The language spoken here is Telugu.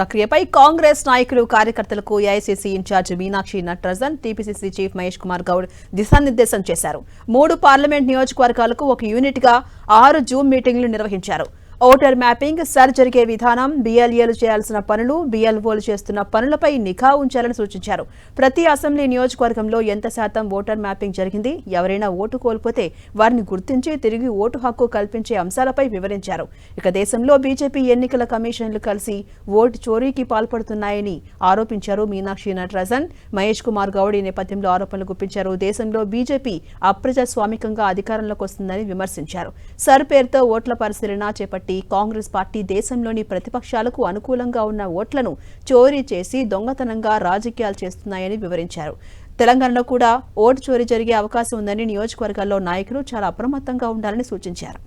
ప్రక్రియపై కాంగ్రెస్ నాయకులు కార్యకర్తలకు AICC in charge Meenakshi Natarajan TPCC chief Mahesh Kumar Goud దిశానిర్దేశం చేశారు. 3 పార్లమెంట్ నియోజకవర్గాలకు ఒక యూనిట్ గా 6 జూమ్ మీటింగ్లు నిర్వహించారు. ఓటర్ మ్యాపింగ్, సర్ జరిగే విధానం, బీఎల్ఏలు చేయాల్సిన పనులు, బీఎల్ఓలు చేస్తున్న పనులపై నిఘా ఉంచాలని సూచించారు. ప్రతి అసెంబ్లీ నియోజకవర్గంలో ఎంత శాతం ఓటర్ మ్యాపింగ్ జరిగింది, ఎవరైనా ఓటు కోల్పోతే వారిని గుర్తించి తిరిగి ఓటు హక్కు కల్పించే అంశాలపై వివరించారు. ఇక దేశంలో బీజేపీ ఎన్నికల కమిషన్లు కలిసి ఓటు చోరీకి పాల్పడుతున్నాయని ఆరోపించారు మీనాక్షి నటరాజన్. మహేష్ కుమార్ గౌడ్ ఈ నేపథ్యంలో ఆరోపణలు గుప్పించారు. దేశంలో బీజేపీ అప్రజాస్వామికంగా అధికారంలోకి వస్తుందని విమర్శించారు. సర్ పేరుతో ఓట్ల పరిశీలన చేపట్టి కాంగ్రెస్ పార్టీ దేశంలోని ప్రతిపక్షాలకు అనుకూలంగా ఉన్న ఓట్లను చోరీ చేసి దొంగతనంగా రాజకీయాలు చేస్తున్నాయని వివరించారు. తెలంగాణలో కూడా ఓటు చోరీ జరిగే అవకాశం ఉందని నియోజకవర్గాల్లో నాయకులు చాలా అప్రమత్తంగా ఉండాలని సూచించారు.